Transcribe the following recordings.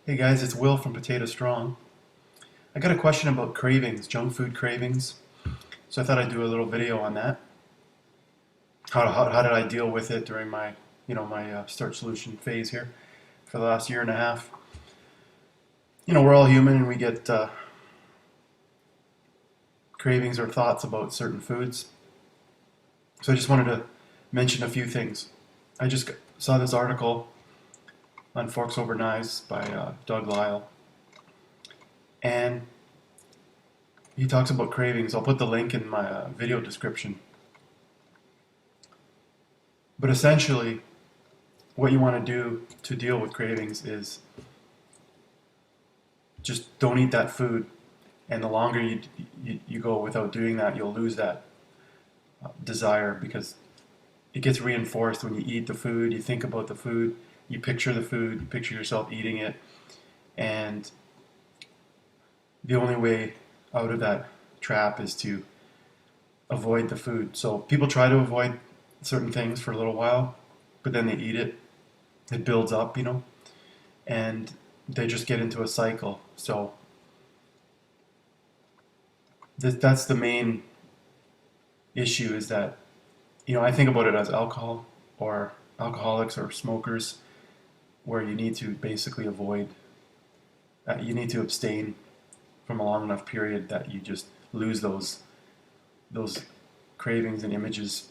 Hey guys, it's Will from Potato Strong. I got a question about cravings, junk food cravings. So I thought I'd do a little video on that. How did I deal with it during my Starch solution phase here for the last year and a half? We're all human and we get cravings or thoughts about certain foods. So I just wanted to mention a few things. I just saw this article on Forks Over Knives by Doug Lyle, and he talks about cravings. I'll put the link in my video description. But essentially, what you want to do to deal with cravings is just don't eat that food. And the longer you go without doing that, you'll lose that desire because it gets reinforced when you eat the food, you think about the food, you picture the food, you picture yourself eating it. And the only way out of that trap is to avoid the food. So people try to avoid certain things for a little while, but then they eat it. It builds up, and they just get into a cycle. So that's the main issue is that, I think about it as alcohol or alcoholics or smokers, where you need to basically avoid, you need to abstain from a long enough period that you just lose those cravings and images.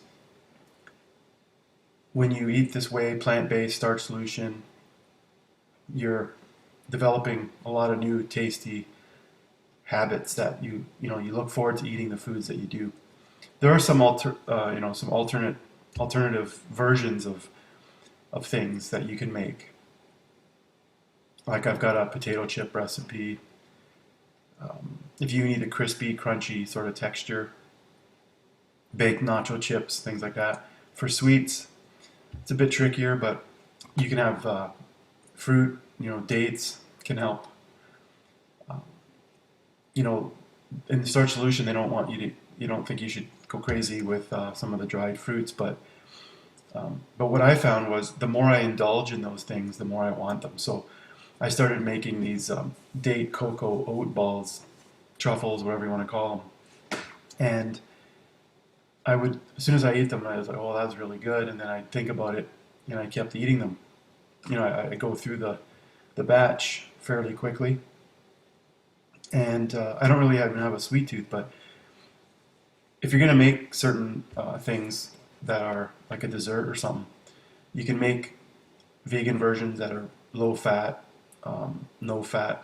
When you eat this way, plant-based starch solution, you're developing a lot of new tasty habits that you look forward to eating the foods that you do. There are some alternative versions of things that you can make. Like I've got a potato chip recipe. If you need a crispy, crunchy sort of texture, baked nacho chips, things like that. For sweets, it's a bit trickier, but you can have fruit, dates can help. Um, in the starch solution, you don't think you should go crazy with some of the dried fruits, but what I found was the more I indulge in those things, the more I want them. So I started making these date cocoa oat balls, truffles, whatever you want to call them, and I would, as soon as I ate them, I was like, "Oh, that's really good," and then I'd think about it, and I kept eating them. I go through the batch fairly quickly, and I don't really even have a sweet tooth, but if you're gonna make certain things that are like a dessert or something, you can make vegan versions that are low fat, no fat.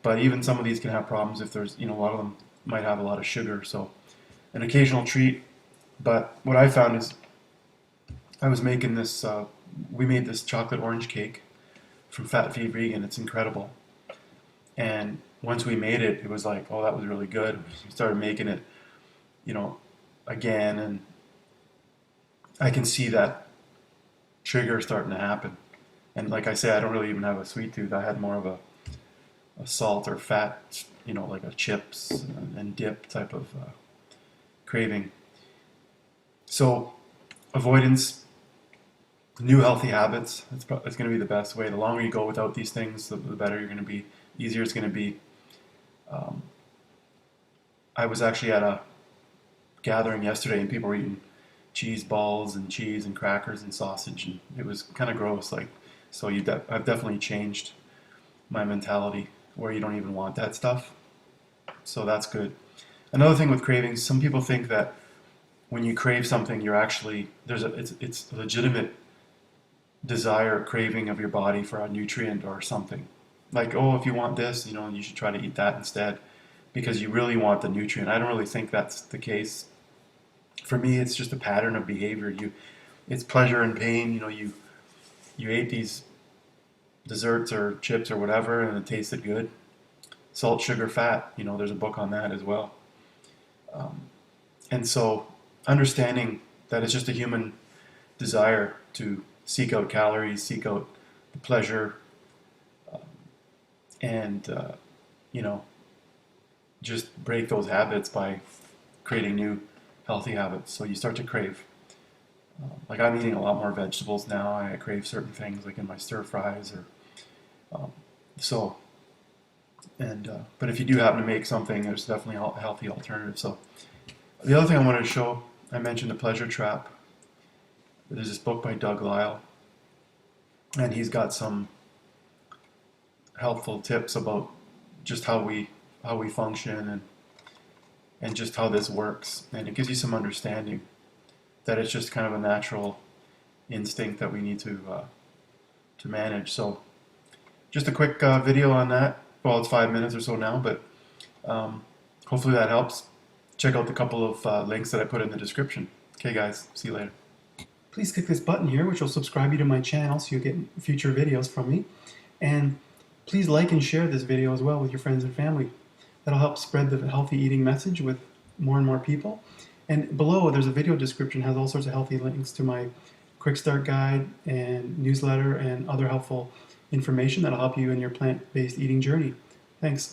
But even some of these can have problems if there's, a lot of them might have a lot of sugar. So an occasional treat. But what I found is I was making this, we made this chocolate orange cake from Fat Free Vegan. It's incredible. And once we made it, it was like, oh, that was really good. We started making it, you know, again, and I can see that trigger starting to happen. And like I say, I don't really even have a sweet tooth. I had more of a salt or fat, like a chips and dip type of craving. So avoidance, new healthy habits, it's going to be the best way. The longer you go without these things, the better you're going to be, easier it's going to be. Um, I was actually at a gathering yesterday and people were eating cheese balls and cheese and crackers and sausage, and it was kind of gross. Like, so I've definitely changed my mentality where you don't even want that stuff. So that's good. Another thing with cravings, some people think that when you crave something, you're actually it's a legitimate desire, craving of your body for a nutrient or something. Like, oh, if you want this, you should try to eat that instead because you really want the nutrient. I don't really think that's the case. For me, it's just a pattern of behavior. It's pleasure and pain. You ate these desserts or chips or whatever, and it tasted good. Salt, sugar, fat. There's a book on that as well. Um, and so, understanding that it's just a human desire to seek out calories, seek out the pleasure, um, and you know, just break those habits by creating new healthy habits. So you start to crave. Like I'm eating a lot more vegetables now. I crave certain things, like in my stir fries or um, So, but if you do happen to make something, there's definitely a healthy alternative. So the other thing I wanted to show, I mentioned the pleasure trap. There's this book by Doug Lisle, and he's got some helpful tips about just how we function and just how this works, and it gives you some understanding that it's just kind of a natural instinct that we need to manage. So just a quick video on that. Well, it's 5 minutes or so now, but hopefully that helps. Check out the couple of links that I put in the description. Okay, guys, see you later. Please click this button here, which will subscribe you to my channel so you'll get future videos from me. And please like and share this video as well with your friends and family. That'll help spread the healthy eating message with more and more people. And below, there's a video description, has all sorts of healthy links to my quick start guide and newsletter and other helpful information that'll help you in your plant-based eating journey. Thanks.